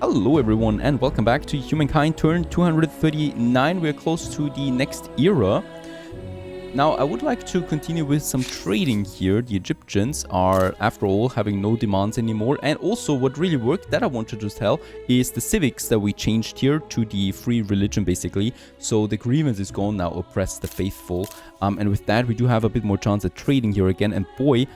Hello everyone and welcome back to Humankind turn 239. We're close to the next era. Now I would like to continue with some trading here. The Egyptians are after all having no demands anymore, and also what really worked that I wanted to tell is the civics that we changed here to the free religion basically. So the grievance is gone now, oppress the faithful, and with that we do have a bit more chance at trading here again, and boy,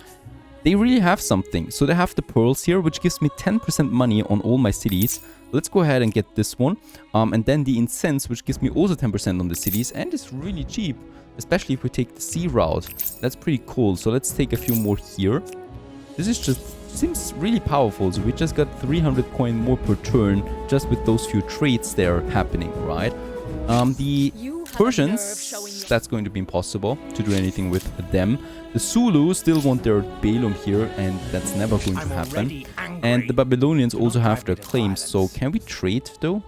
they really have something. So they have the pearls here, which gives me 10% money on all my cities. Let's go ahead and get this one. And then the incense, which gives me also 10% on the cities. And it's really cheap, especially if we take the sea route. That's pretty cool. So let's take a few more here. This is just seems really powerful. So we just got 300 coin more per turn just with those few trades there happening, right? The Persians, that's going to be impossible to do anything with them. The Zulu still want their Balaam here, and that's never going to happen. And the Babylonians also have their claims, so can we trade though?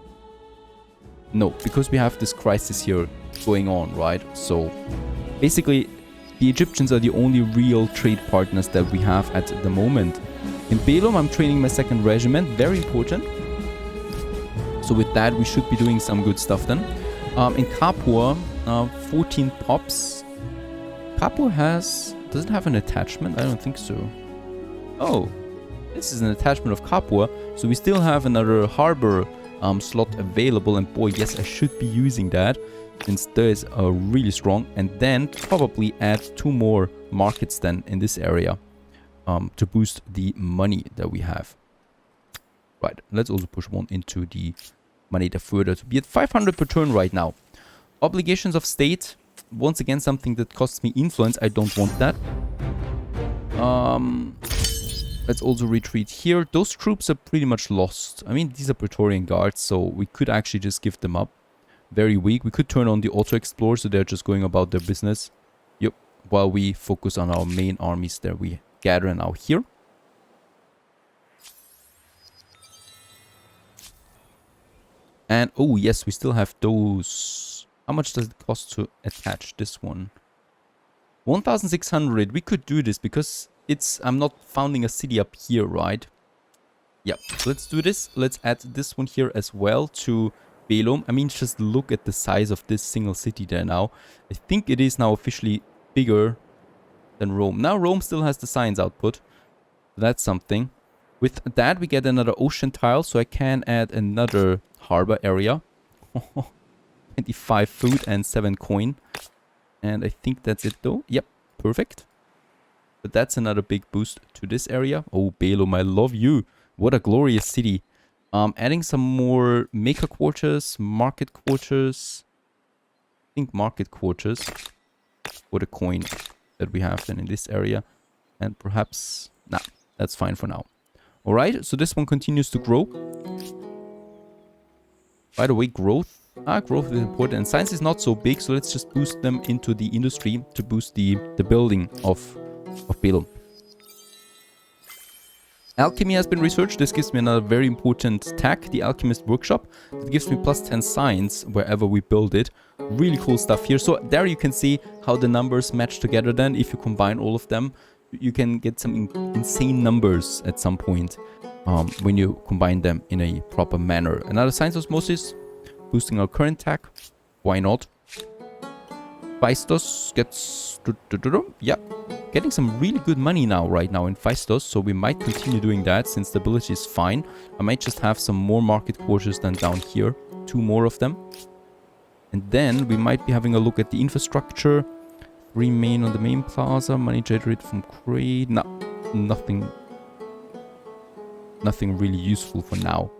No, because we have this crisis here going on, right? So basically, the Egyptians are the only real trade partners that we have at the moment. In Balaam, I'm training my second regiment, very important. So with that, we should be doing some good stuff then. In Kapur, 14 pops. Kapur doesn't have an attachment? I don't think so. Oh, this is an attachment of Kapur. So we still have another harbor slot available. And boy, yes, I should be using that since those are really strong. And then probably add 2 more markets then in this area to boost the money that we have. Right, let's also push one into the money further to be at 500 per turn right now. Obligations of state, once again something that costs me influence. I don't want that. Let's also retreat here. Those troops are pretty much lost. I mean, these are Praetorian guards, so we could actually just give them up. Very weak. We could turn on the auto explore, so they're just going about their business. Yep, while we focus on our main armies that we gather now here. And, oh yes, we still have those. How much does it cost to attach this one? 1,600. We could do this because I'm not founding a city up here, right? Yeah, so let's do this. Let's add this one here as well to Balaam. I mean, just look at the size of this single city there now. I think it is now officially bigger than Rome. Now Rome still has the science output. That's something. With that, we get another ocean tile, so I can add another harbor area. 25 food and 7 coin. And I think that's it though. Yep, perfect. But that's another big boost to this area. Oh, Balaam, I love you. What a glorious city. Adding some more maker quarters, market quarters. I think market quarters for the coin that we have then in this area. And perhaps, nah, that's fine for now. Alright, so this one continues to grow. By the way, growth. Growth is important. And science is not so big, so let's just boost them into the industry to boost the building of Balaam. Alchemy has been researched. This gives me another very important tech, the Alchemist Workshop. It gives me plus 10 science wherever we build it. Really cool stuff here. So there you can see how the numbers match together then. If you combine all of them, you can get some insane numbers at some point when you combine them in a proper manner. Another science osmosis, boosting our current tech. Why not? Phaistos gets... yeah, getting some really good money now, right now in Phaistos, so we might continue doing that since the ability is fine. I might just have some more market quarters than down here. 2 more of them. And then we might be having a look at the infrastructure. Remain on the main plaza, money generated from trade. No, nothing really useful for now.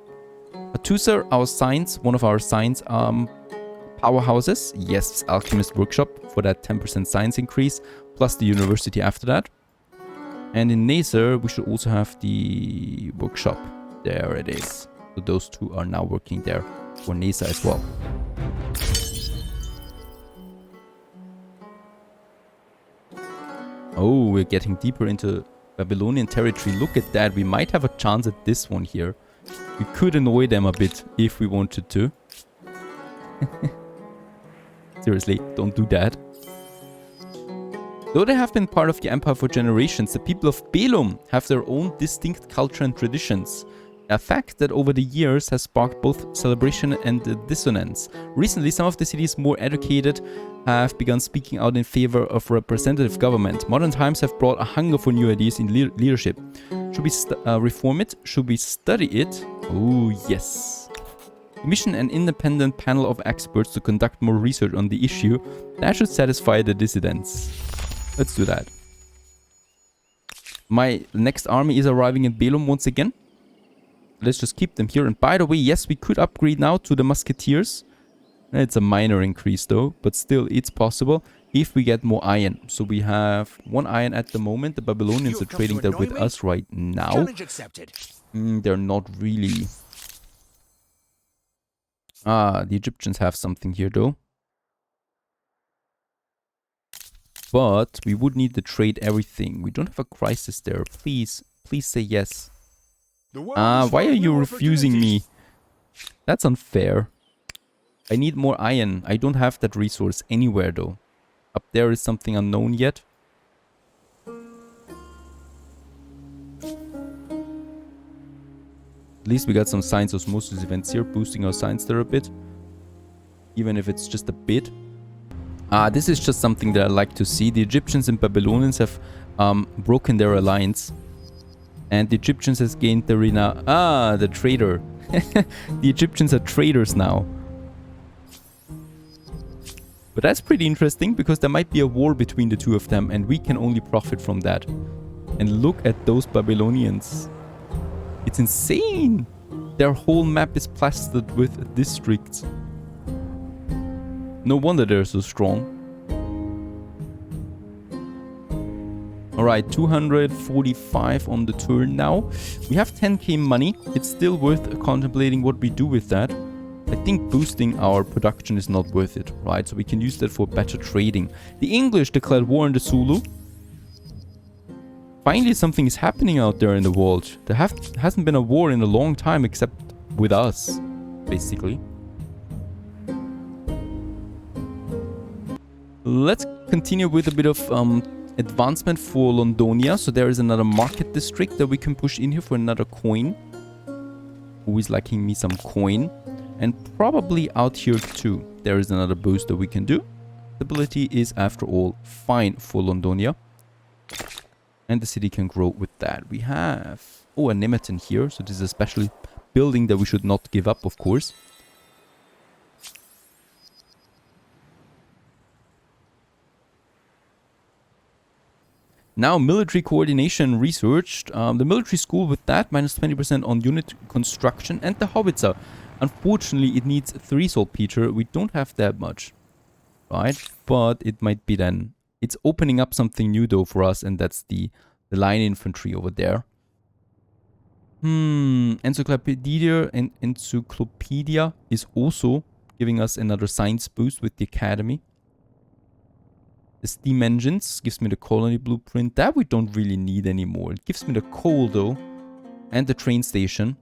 Atusa, our science, one of our science powerhouses. Yes, Alchemist Workshop for that 10% science increase, plus the university after that. And in Nasser, we should also have the workshop. There it is. So those 2 are now working there for Nasser as well. Oh, we're getting deeper into Babylonian territory. Look at that. We might have a chance at this one here. We could annoy them a bit if we wanted to. Seriously, don't do that. Though they have been part of the empire for generations, the people of Balaam have their own distinct culture and traditions. A fact that over the years has sparked both celebration and dissonance. Recently, some of the cities more educated have begun speaking out in favor of representative government. Modern times have brought a hunger for new ideas in leadership. Should we reform it? Should we study it? Oh, yes. Commission an independent panel of experts to conduct more research on the issue. That should satisfy the dissidents. Let's do that. My next army is arriving in Belum once again. Let's just keep them here. And by the way, yes, we could upgrade now to the musketeers. It's a minor increase though, but still it's possible if we get more iron. So we have 1 iron at the moment. The Babylonians are trading that with us right now. They're not really. The Egyptians have something here though. But we would need to trade everything. We don't have a crisis there. Please say yes. Why are you refusing me? That's unfair. I need more iron. I don't have that resource anywhere though. Up there is something unknown yet. At least we got some science osmosis events here, boosting our science there a bit. Even if it's just a bit. This is just something that I like to see. The Egyptians and Babylonians have broken their alliance. And the Egyptians has gained the renown. The traitor. The Egyptians are traitors now. But that's pretty interesting because there might be a war between the two of them and we can only profit from that. And look at those Babylonians. It's insane. Their whole map is plastered with districts. No wonder they're so strong. Alright, 245 on the turn now. We have 10k money. It's still worth contemplating what we do with that. I think boosting our production is not worth it, right? So we can use that for better trading. The English declared war on the Zulu. Finally, something is happening out there in the world. There hasn't been a war in a long time except with us, basically. Let's continue with a bit of advancement for Londonia. So there is another market district that we can push in here for another coin. Who is liking me some coin? And probably out here too. There is another boost that we can do. Stability is after all fine for Londonia. And the city can grow with that. We have a Nemeton here. So this is a special building that we should not give up, of course. Now, military coordination researched. The military school with that, minus 20% on unit construction. And the howitzer. Unfortunately, it needs 3 saltpeter. We don't have that much. Right? But it might be then. It's opening up something new though for us. And that's the line infantry over there. Encyclopedia is also giving us another science boost with the academy. The steam engines gives me the colony blueprint. That we don't really need anymore. It gives me the coal though. And the train station.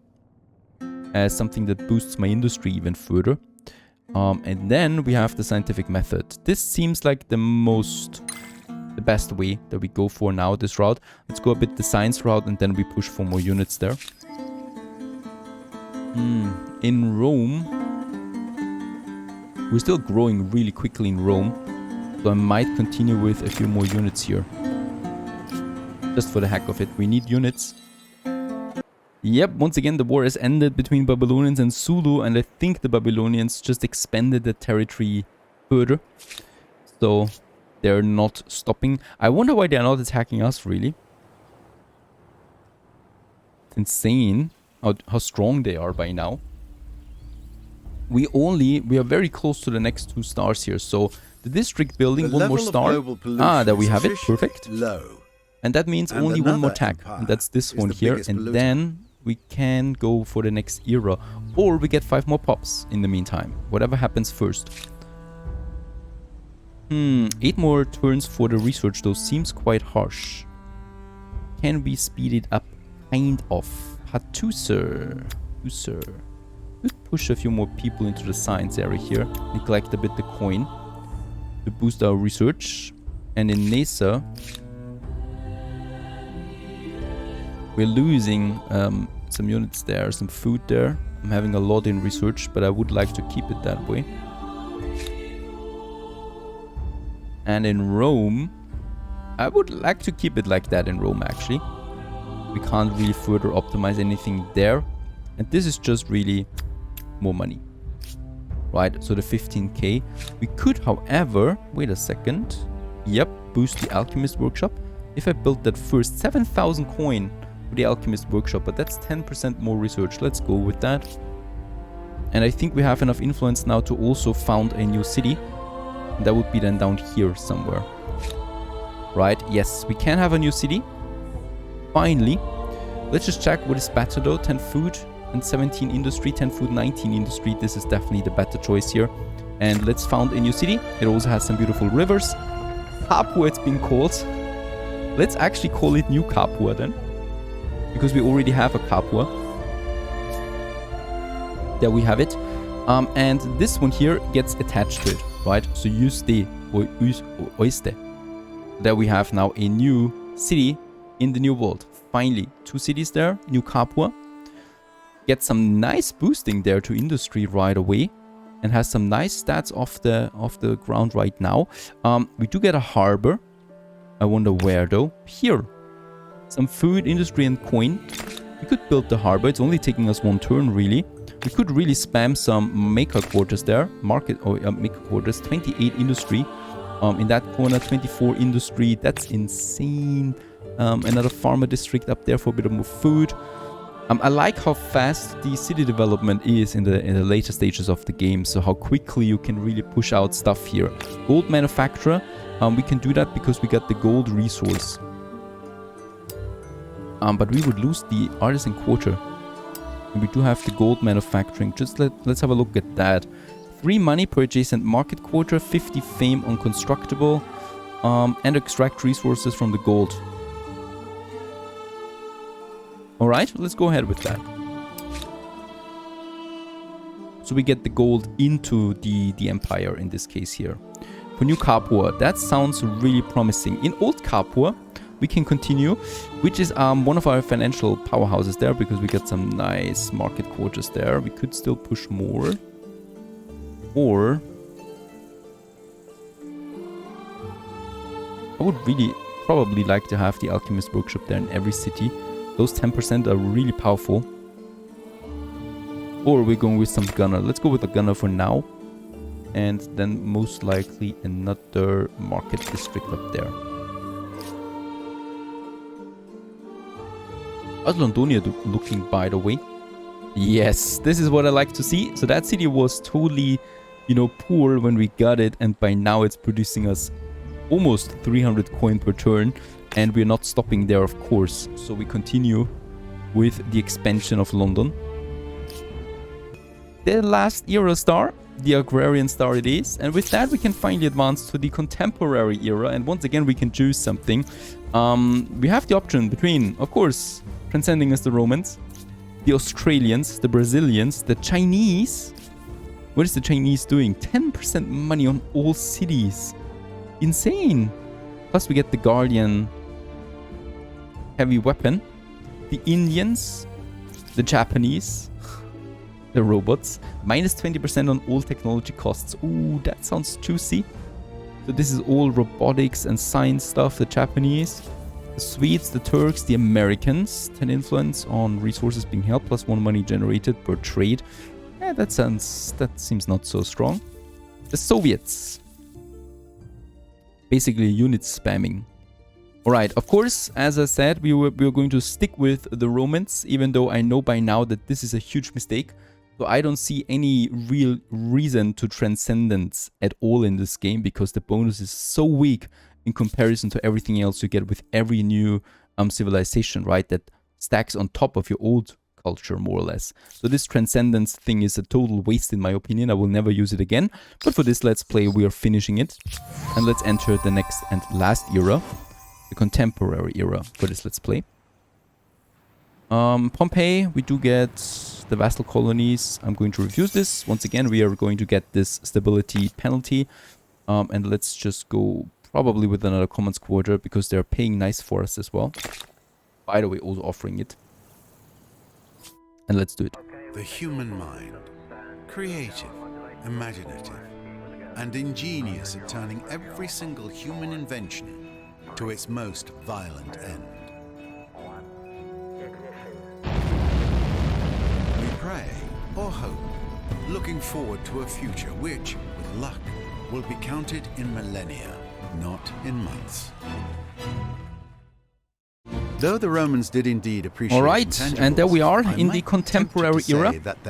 As something that boosts my industry even further. And then we have the scientific method. This seems like the best way that we go for now, this route. Let's go a bit the science route and then we push for more units there. In Rome. We're still growing really quickly in Rome. So I might continue with a few more units here. Just for the heck of it. We need units. Yep, once again the war has ended between Babylonians and Zulu. And I think the Babylonians just expanded the territory further. So they're not stopping. I wonder why they're not attacking us really. It's insane how strong they are by now. We are very close to the next 2 stars here. So the district building, 1 more star. There we have it. Perfect. And that means only 1 more tag. And that's this one here. And then we can go for the next era. Or we get 5 more pops in the meantime. Whatever happens first. 8 more turns for the research though seems quite harsh. Can we speed it up? Kind of. Hattuser. Could push a few more people into the science area here. Neglect a bit the coin. To boost our research. And in NASA, we're losing some units there, some food there. I'm having a lot in research, but I would like to keep it that way. And in Rome, I would like to keep it like that in Rome, actually. We can't really further optimize anything there. And this is just really more money. Right, so the 15k. We could, however, wait a second. Yep, boost the Alchemist Workshop. If I built that first, 7,000 coin for the Alchemist Workshop, but that's 10% more research. Let's go with that. And I think we have enough influence now to also found a new city. And that would be then down here somewhere. Right, yes, we can have a new city. Finally. Let's just check what is better though. 10 food and 17 industry. 10 food, 19 industry. This is definitely the better choice here. And let's found a new city. It also has some beautiful rivers. Capua it's been called. Let's actually call it New Capua then. Because we already have a Capua. There we have it. And this one here gets attached to it, right? So Yuste or Oiste. There we have now a new city in the new world. Finally, 2 cities there, New Capua. Get some nice boosting there to industry right away. And has some nice stats off the ground right now. We do get a harbor. I wonder where though. Here. Some food, industry and coin. We could build the harbor. It's only taking us 1 turn really. We could really spam some maker quarters there. Maker quarters. 28 industry. In that corner, 24 industry. That's insane. Another farmer district up there for a bit of more food. I like how fast the city development is in the later stages of the game. So how quickly you can really push out stuff here. Gold manufacturer. We can do that because we got the gold resource. But we would lose the artisan quarter. And we do have the gold manufacturing. Just let's have a look at that. 3 money per adjacent market quarter. 50 fame on constructible. And extract resources from the gold. Alright, let's go ahead with that. So we get the gold into the empire in this case here. For New Capua, that sounds really promising. In Old Capua, we can continue, which is one of our financial powerhouses there, because we get some nice market quarters there. We could still push more. Or I would really probably like to have the Alchemist Workshop there in every city. Those 10% are really powerful. Or we're going with some gunner. Let's go with the gunner for now. And then most likely another market district up there. How's Londonia looking, by the way? Yes, this is what I like to see. So that city was totally, poor when we got it. And by now it's producing us almost 300 coin per turn. And we're not stopping there, of course. So we continue with the expansion of London. The last era star, the agrarian star it is. And with that, we can finally advance to the contemporary era. And once again, we can choose something. We have the option between, of course, transcending as the Romans, the Australians, the Brazilians, the Chinese. What is the Chinese doing? 10% money on all cities. Insane. Plus, we get the Guardian heavy weapon, the Indians, the Japanese, the robots, minus 20% on all technology costs. Ooh, that sounds juicy. So this is all robotics and science stuff. The Japanese, the Swedes, the Turks, the Americans, 10 influence on resources being held, plus 1 money generated per trade. Yeah, that seems not so strong. The Soviets, basically unit spamming. Alright, of course, as I said, we were going to stick with the Romans, even though I know by now that this is a huge mistake. So I don't see any real reason to transcendence at all in this game, because the bonus is so weak in comparison to everything else you get with every new civilization, right? That stacks on top of your old culture, more or less. So this transcendence thing is a total waste in my opinion. I will never use it again. But for this let's play, we are finishing it. And let's enter the next and last era. The contemporary era for this let's play. Pompeii, we do get the vassal colonies. I'm going to refuse this. Once again, we are going to get this stability penalty. And let's just go probably with another commons quarter, because they're paying nice for us as well. By the way, also offering it. And let's do it. The human mind, creative, imaginative, and ingenious at turning every single human invention to its most violent end. We pray or hope, looking forward to a future which, with luck, will be counted in millennia, not in months. Though the Romans did indeed appreciate Alright, and there we are in the contemporary era. That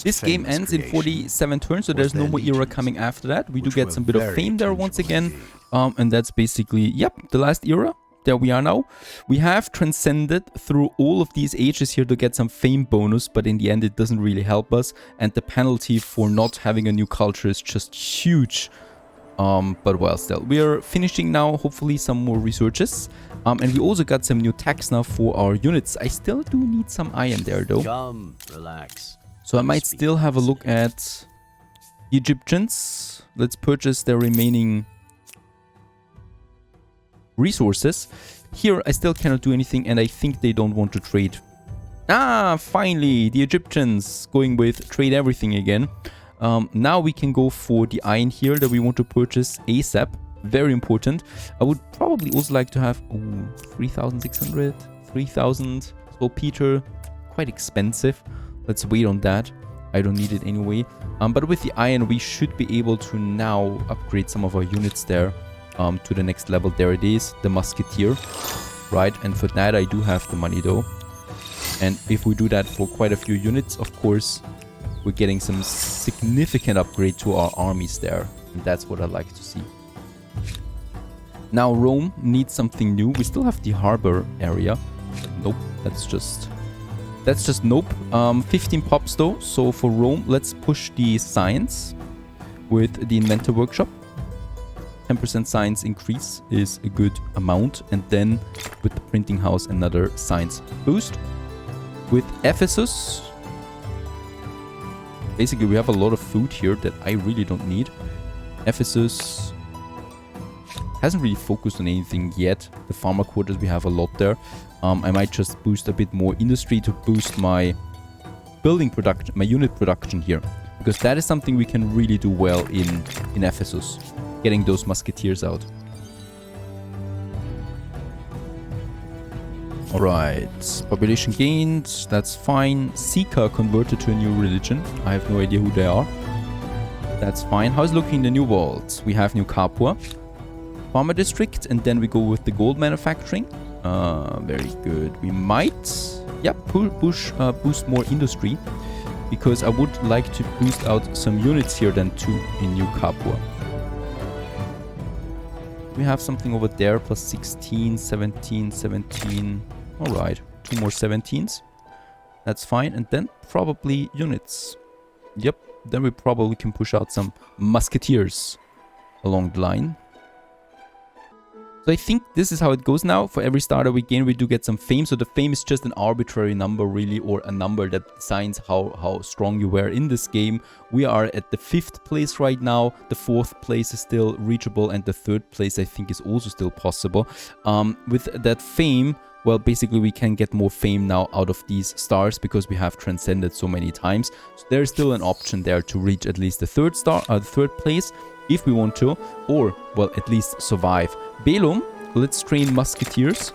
This game ends in 47 turns, so there's no more era coming after that. We do get some bit of fame there once again. And that's basically, yep, the last era. There we are now. We have transcended through all of these ages here to get some fame bonus, but in the end it doesn't really help us. And the penalty for not having a new culture is just huge. But well, still, we are finishing now, hopefully some more researches. And we also got some new tax now for our units. I still do need some iron there, though. Come, relax. So I might still have a look at the Egyptians. Let's purchase their remaining resources. Here, I still cannot do anything, and I think they don't want to trade. Ah, finally, the Egyptians going with trade everything again. Now we can go for the iron here that we want to purchase ASAP. Very important. I would probably also like to have 3,600, 3,000. So Peter, quite expensive. Let's wait on that. I don't need it anyway. But with the iron, we should be able to now upgrade some of our units there to the next level. There it is, the musketeer. Right, and for that I do have the money though. And if we do that for quite a few units, of course, we're getting some significant upgrade to our armies there. And that's what I like to see. Now Rome needs something new. We still have the harbor area. Nope, that's just nope. 15 pops though. So for Rome, let's push the science with the inventor workshop. 10% science increase is a good amount. And then with the printing house, another science boost. With Ephesus, basically we have a lot of food here that I really don't need. Ephesus hasn't really focused on anything yet. The farmer quarters, we have a lot there. I might just boost a bit more industry to boost my building production, my unit production here. Because that is something we can really do well in Ephesus. Getting those musketeers out. Alright, population gained, that's fine. Sika converted to a new religion. I have no idea who they are. That's fine. How's looking in the new world? We have New Capua. Farmer district, and then we go with the gold manufacturing. Very good. We might, yeah, boost more industry, because I would like to boost out some units here then too in New Capua. We have something over there, plus 16, 17, 17. Alright, 2 more 17s. That's fine. And then probably units. Yep, then we probably can push out some musketeers along the line. So I think this is how it goes now. For every starter we gain, we do get some fame. So the fame is just an arbitrary number really, or a number that signs how strong you were in this game. We are at the 5th place right now. The 4th place is still reachable, and the 3rd place I think is also still possible. With that fame, well, basically we can get more fame now out of these stars because we have transcended so many times. So there's still an option there to reach at least the 3rd place if we want to, or well, at least survive. Belum, let's train musketeers.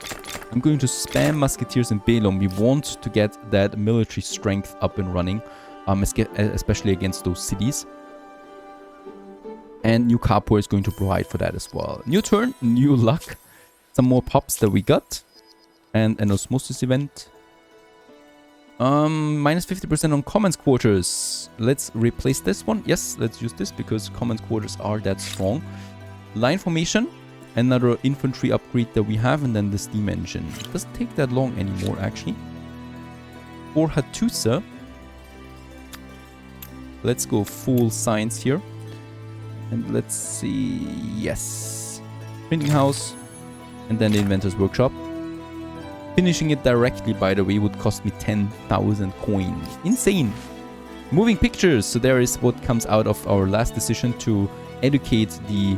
I'm going to spam musketeers in Belum. We want to get that military strength up and running, especially against those cities. And New Capua is going to provide for that as well. New turn, new luck. Some more pops that we got. And an osmosis event. Minus 50% on commons quarters. Let's replace this one. Yes, let's use this because commons quarters are that strong. Line formation. Another infantry upgrade that we have, and then the steam engine. It doesn't take that long anymore, actually. For Hattusa, let's go full science here. And let's see, yes. Printing house, and then the inventor's workshop. Finishing it directly, by the way, would cost me 10,000 coins. Insane. Moving pictures. So there is what comes out of our last decision to educate the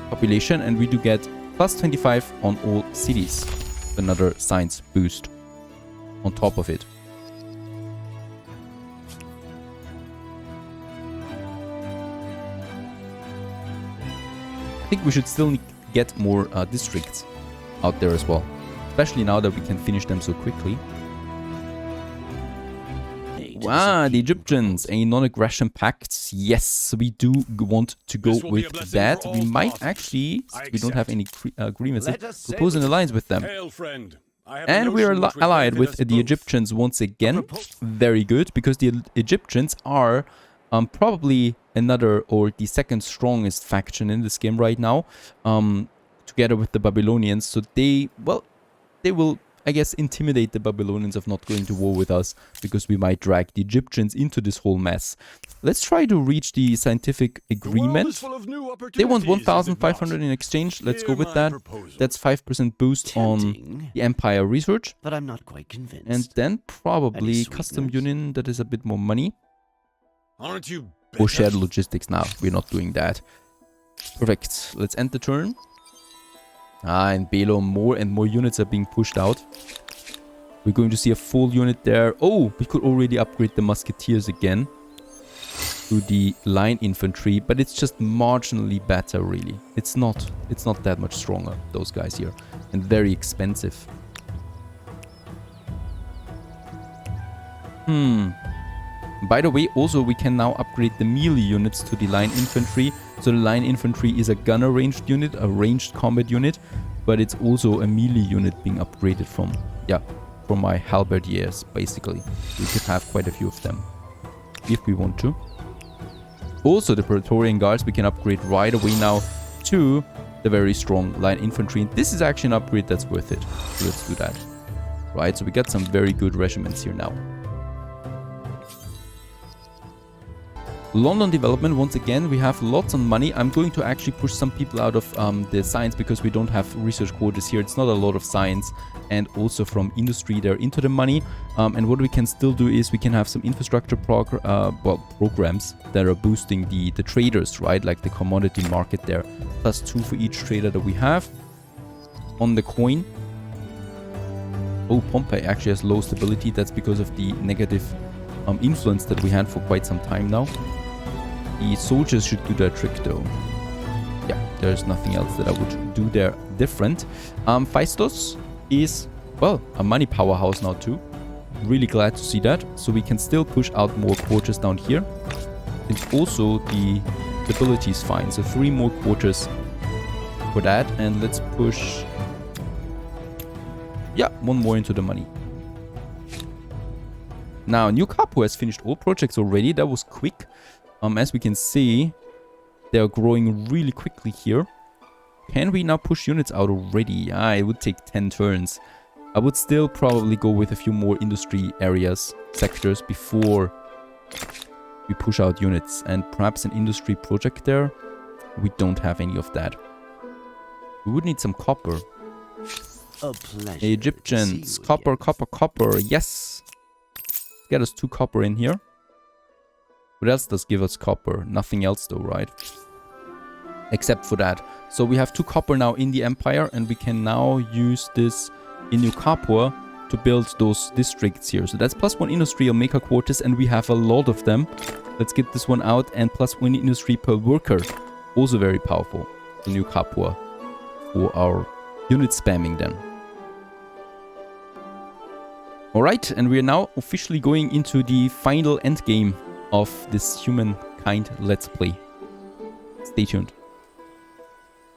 population, and we do get plus 25 on all cities. Another science boost on top of it. think we should still get more districts out there as well. Especially now that we can finish them so quickly. Wow, the Egyptians, a non-aggression pact. Yes, we do want to go with that. We might actually, we don't have any agreements, propose an alliance with them. And we are allied with the Egyptians once again. Very good, because the Egyptians are probably another or the second strongest faction in this game right now, together with the Babylonians. So they, well, they will, I guess, intimidate the Babylonians of not going to war with us, because we might drag the Egyptians into this whole mess. Let's try to reach the scientific agreement. They want 1,500 in exchange. Let's go with that. That's 5% boost on the Empire research. But I'm not quite convinced. And then probably custom union, that is a bit more money. Aren't you Or shared logistics now. We're not doing that. Perfect. Let's end the turn. And Belo, more and more units are being pushed out. We're going to see a full unit there. Oh, we could already upgrade the musketeers again to the line infantry, but it's just marginally better, really. It's not that much stronger, those guys here, and very expensive. By the way, also we can now upgrade the melee units to the line infantry. So the line infantry is a gunner ranged unit, a ranged combat unit, but it's also a melee unit being upgraded from my halberdiers, basically. We could have quite a few of them, if we want to. Also, the Praetorian Guards we can upgrade right away now to the very strong line infantry. This is actually an upgrade that's worth it. So let's do that. Right, so we got some very good regiments here now. London development, once again, we have lots of money. I'm going to actually push some people out of the science, because we don't have research quarters here. It's not a lot of science, and also from industry they're into the money. And what we can still do is we can have some infrastructure programs that are boosting the traders, right? Like the commodity market there. +2 for each trader that we have on the coin. Oh, Pompey actually has low stability. That's because of the negative influence that we had for quite some time now. The soldiers should do their trick though. Yeah, there's nothing else that I would do there different. Phaistos is, well, a money powerhouse now too. Really glad to see that. So we can still push out more quarters down here. And also the stability is fine. So 3 more quarters for that. And let's push, yeah, 1 more into the money. Now, New Capua has finished all projects already. That was quick. As we can see, they're growing really quickly here. Can we now push units out already? It would take 10 turns. I would still probably go with a few more industry areas, sectors, before we push out units. And perhaps an industry project there. We don't have any of that. We would need some copper. A pleasure. Egyptians, copper, copper, copper. Yes. Get us 2 copper in here. What else does give us copper? Nothing else though, right? Except for that. So we have 2 copper now in the Empire, and we can now use this in New Capua to build those districts here. So that's +1 industry on maker quarters, and we have a lot of them. Let's get this one out, and +1 industry per worker. Also very powerful for New Capua for our unit spamming then. Alright, and we are now officially going into the final endgame of this Humankind Let's Play. Stay tuned.